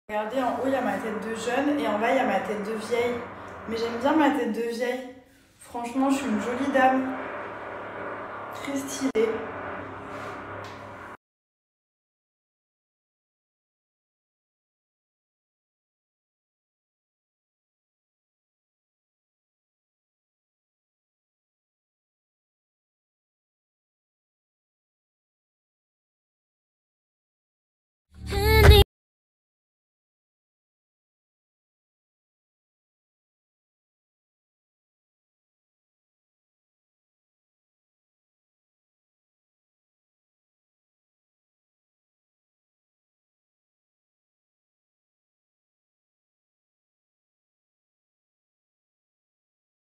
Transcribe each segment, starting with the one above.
Regardez, en haut, il y a ma tête de jeune et en bas, il y a ma tête de vieille. Mais j'aime bien ma tête de vieille. Franchement, je suis une jolie dame. Très stylée.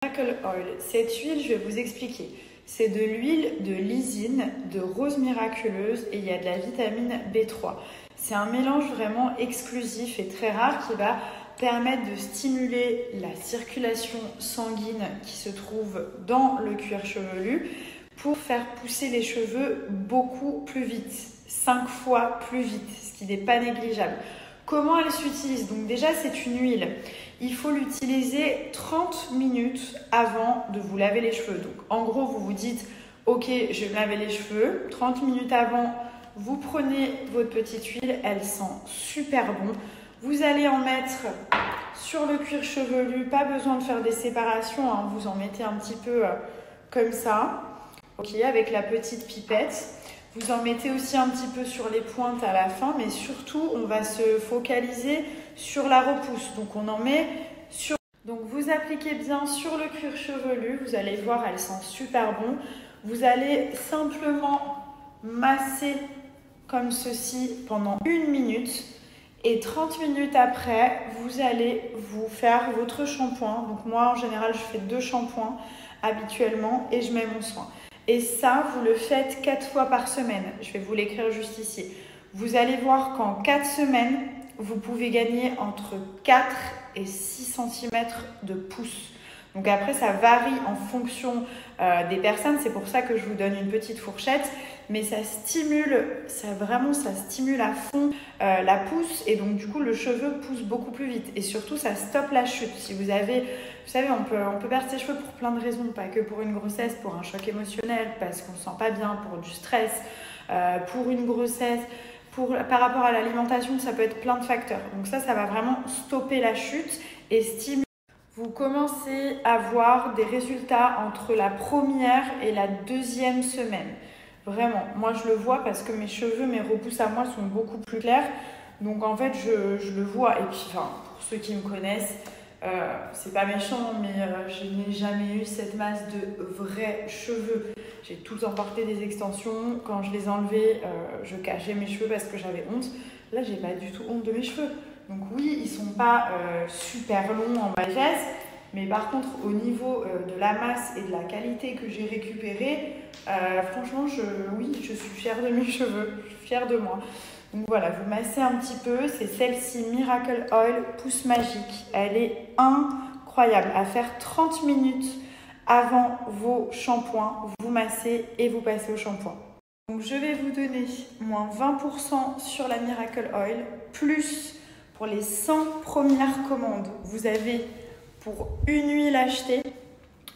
Miracle Oil. Cette huile, je vais vous expliquer. C'est de l'huile de lysine, de rose miraculeuse et il y a de la vitamine B3. C'est un mélange vraiment exclusif et très rare qui va permettre de stimuler la circulation sanguine qui se trouve dans le cuir chevelu pour faire pousser les cheveux beaucoup plus vite, 5 fois plus vite, ce qui n'est pas négligeable. Comment elle s'utilise? Donc déjà, c'est une huile. Il faut l'utiliser 30 minutes avant de vous laver les cheveux. Donc en gros, vous vous dites, ok, je vais me laver les cheveux. 30 minutes avant, vous prenez votre petite huile, elle sent super bon. Vous allez en mettre sur le cuir chevelu, pas besoin de faire des séparations, hein. Vous en mettez un petit peu comme ça, ok, avec la petite pipette. Vous en mettez aussi un petit peu sur les pointes à la fin, mais surtout, on va se focaliser sur la repousse. Donc, on en met sur... Donc, vous appliquez bien sur le cuir chevelu. Vous allez voir, elle sent super bon. Vous allez simplement masser comme ceci pendant 1 minute. Et 30 minutes après, vous allez vous faire votre shampoing. Donc, moi, en général, je fais 2 shampoings habituellement et je mets mon soin. Et ça, vous le faites 4 fois par semaine. Je vais vous l'écrire juste ici. Vous allez voir qu'en 4 semaines, vous pouvez gagner entre 4 et 6 cm de pouce. Donc après, ça varie en fonction des personnes. C'est pour ça que je vous donne une petite fourchette. Mais ça stimule, ça stimule à fond la pousse. Et donc, du coup, le cheveu pousse beaucoup plus vite. Et surtout, ça stoppe la chute. Si vous avez... Vous savez, on peut perdre ses cheveux pour plein de raisons. Pas que pour une grossesse, pour un choc émotionnel, parce qu'on ne se sent pas bien, pour du stress, pour une grossesse. Par rapport à l'alimentation, ça peut être plein de facteurs. Donc ça va vraiment stopper la chute et stimuler. Vous commencez à voir des résultats entre la première et la 2e semaine. Vraiment, moi je le vois parce que mes cheveux, mes repousses à moi sont beaucoup plus clairs. Donc en fait, je le vois. Et puis, enfin, pour ceux qui me connaissent, c'est pas méchant, mais je n'ai jamais eu cette masse de vrais cheveux. J'ai tout le temps porté des extensions. Quand je les enlevais, je cachais mes cheveux parce que j'avais honte. Là, j'ai pas du tout honte de mes cheveux. Donc oui, ils sont pas super longs en majesse, mais par contre, au niveau de la masse et de la qualité que j'ai récupérée, franchement, oui, je suis fière de mes cheveux. Je suis fière de moi. Donc voilà, vous massez un petit peu. C'est celle-ci, Miracle Oil Pousse Magique. Elle est incroyable. À faire 30 minutes avant vos shampoings. Vous massez et vous passez au shampoing. Donc je vais vous donner moins 20% sur la Miracle Oil, plus pour les 100 premières commandes. Vous avez pour une huile achetée,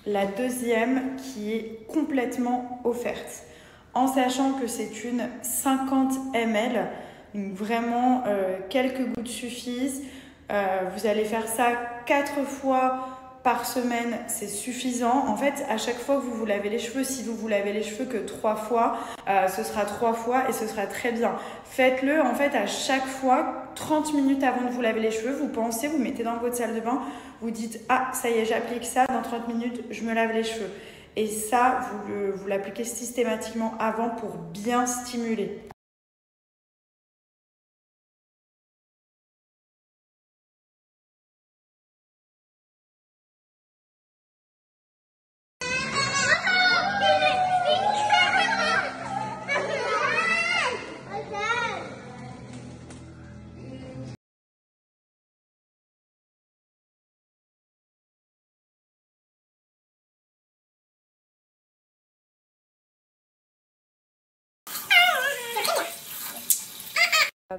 la deuxième qui est complètement offerte. En sachant que c'est une 50 ml, donc vraiment quelques gouttes suffisent. Vous allez faire ça 4 fois par semaine, c'est suffisant. En fait, à chaque fois que vous vous lavez les cheveux, si vous vous lavez les cheveux que 3 fois, ce sera 3 fois et ce sera très bien. Faites-le en fait à chaque fois, 30 minutes avant de vous laver les cheveux, vous pensez, vous mettez dans votre salle de bain, vous dites « Ah, ça y est, j'applique ça, dans 30 minutes, je me lave les cheveux ». Et ça, vous l'appliquez systématiquement avant pour bien stimuler.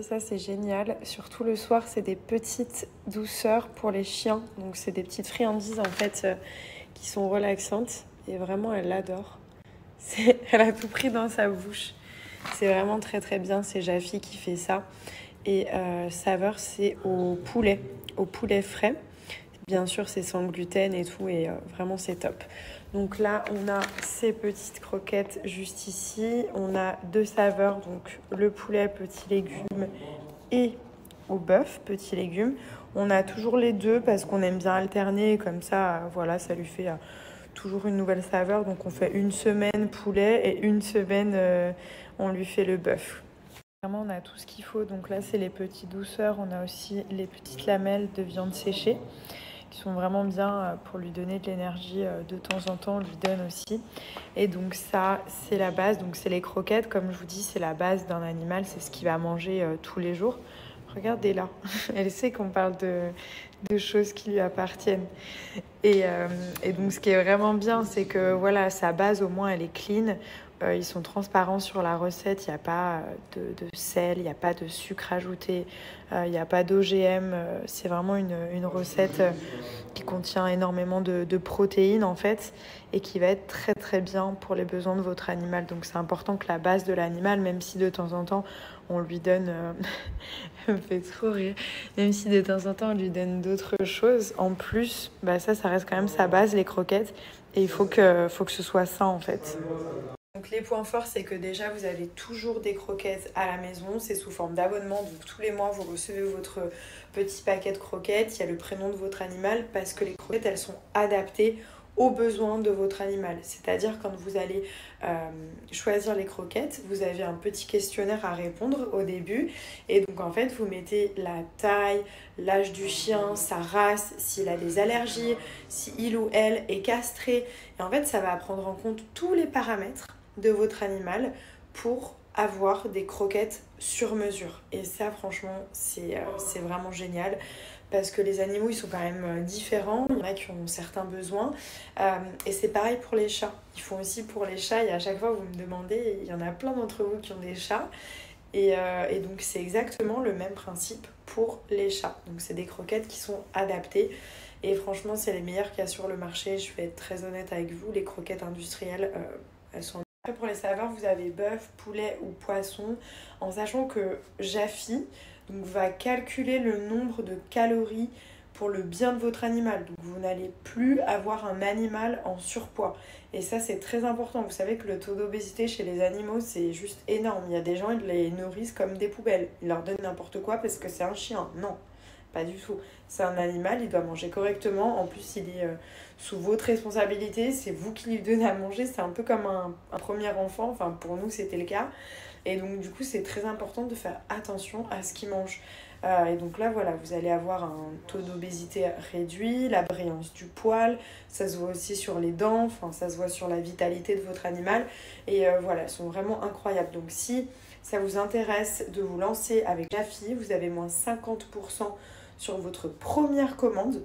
Ça c'est génial, surtout le soir c'est des petites douceurs pour les chiens, donc c'est des petites friandises en fait qui sont relaxantes et vraiment elle l'adore. Elle a tout pris dans sa bouche, c'est vraiment très très bien, c'est Jaffy qui fait ça et saveur c'est au poulet frais, bien sûr c'est sans gluten et tout et vraiment c'est top. Donc là, on a ces petites croquettes juste ici. On a 2 saveurs, donc le poulet, petits légumes et au bœuf, petits légumes. On a toujours les deux parce qu'on aime bien alterner. Comme ça, voilà, ça lui fait toujours une nouvelle saveur. Donc on fait une semaine poulet et une semaine, on lui fait le bœuf. Vraiment, on a tout ce qu'il faut. Donc là, c'est les petites douceurs. On a aussi les petites lamelles de viande séchée, qui sont vraiment bien pour lui donner de l'énergie de temps en temps, on lui donne aussi. Et donc ça, c'est la base, donc c'est les croquettes, comme je vous dis, c'est la base d'un animal, c'est ce qu'il va manger tous les jours. Regardez là, elle sait qu'on parle de choses qui lui appartiennent. Et donc ce qui est vraiment bien, c'est que voilà, sa base au moins elle est clean. Ils sont transparents sur la recette, il n'y a pas de sel, il n'y a pas de sucre ajouté, il n'y a pas d'OGM. C'est vraiment une recette qui contient énormément de protéines en fait et qui va être très très bien pour les besoins de votre animal. Donc c'est important que la base de l'animal, même si de temps en temps on lui donne, ça me fait trop rire, même si de temps en temps on lui donne d'autres choses, en plus, bah ça reste quand même sa base, les croquettes, et il faut que ce soit ça en fait. Donc les points forts, c'est que déjà vous avez toujours des croquettes à la maison, c'est sous forme d'abonnement, donc tous les mois vous recevez votre petit paquet de croquettes, il y a le prénom de votre animal parce que les croquettes elles sont adaptées aux besoins de votre animal. C'est-à-dire quand vous allez choisir les croquettes, vous avez un petit questionnaire à répondre au début et donc en fait vous mettez la taille, l'âge du chien, sa race, s'il a des allergies, si il ou elle est castré et en fait ça va prendre en compte tous les paramètres de votre animal pour avoir des croquettes sur mesure. Et ça, franchement, c'est vraiment génial parce que les animaux, ils sont quand même différents. Il y en a qui ont certains besoins. Et c'est pareil pour les chats. Ils font aussi pour les chats. Et à chaque fois, vous me demandez, il y en a plein d'entre vous qui ont des chats. Et donc, c'est exactement le même principe pour les chats. Donc, c'est des croquettes qui sont adaptées. Et franchement, c'est les meilleures qu'il y a sur le marché. Je vais être très honnête avec vous. Les croquettes industrielles, elles sont... Après, pour les saveurs, vous avez bœuf, poulet ou poisson, en sachant que Jaffy va calculer le nombre de calories pour le bien de votre animal. Donc vous n'allez plus avoir un animal en surpoids. Et ça, c'est très important. Vous savez que le taux d'obésité chez les animaux, c'est juste énorme. Il y a des gens, ils les nourrissent comme des poubelles. Ils leur donnent n'importe quoi parce que c'est un chien. Non, pas du tout. C'est un animal, il doit manger correctement. En plus, il est sous votre responsabilité. C'est vous qui lui donnez à manger. C'est un peu comme un premier enfant. Enfin, pour nous, c'était le cas. Et donc, du coup, c'est très important de faire attention à ce qu'il mange. Et donc là, voilà, vous allez avoir un taux d'obésité réduit, la brillance du poil, ça se voit aussi sur les dents, enfin, ça se voit sur la vitalité de votre animal. Et voilà, elles sont vraiment incroyables. Donc, si ça vous intéresse de vous lancer avec Jaffy, vous avez moins 50% sur votre première commande.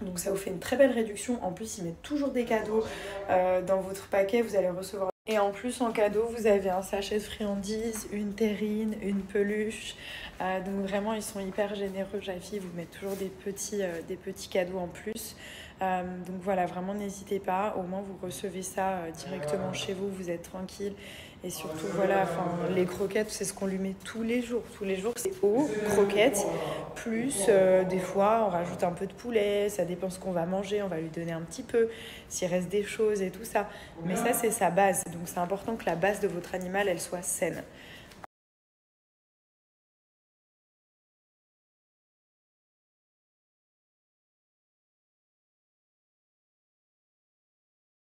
Donc ça vous fait une très belle réduction. En plus, ils mettent toujours des cadeaux dans votre paquet. Vous allez recevoir. Et en plus, en cadeau, vous avez un sachet de friandises, une terrine, une peluche. Donc vraiment, ils sont hyper généreux. Jaffy vous met toujours des petits cadeaux en plus. Donc voilà, vraiment n'hésitez pas. Au moins, vous recevez ça directement chez vous. Vous êtes tranquille. Et surtout, voilà, les croquettes, c'est ce qu'on lui met tous les jours. Tous les jours, c'est eau, croquettes, plus des fois, on rajoute un peu de poulet. Ça dépend ce qu'on va manger. On va lui donner un petit peu, s'il reste des choses et tout ça. Mais ça, c'est sa base. Donc, c'est important que la base de votre animal, elle soit saine.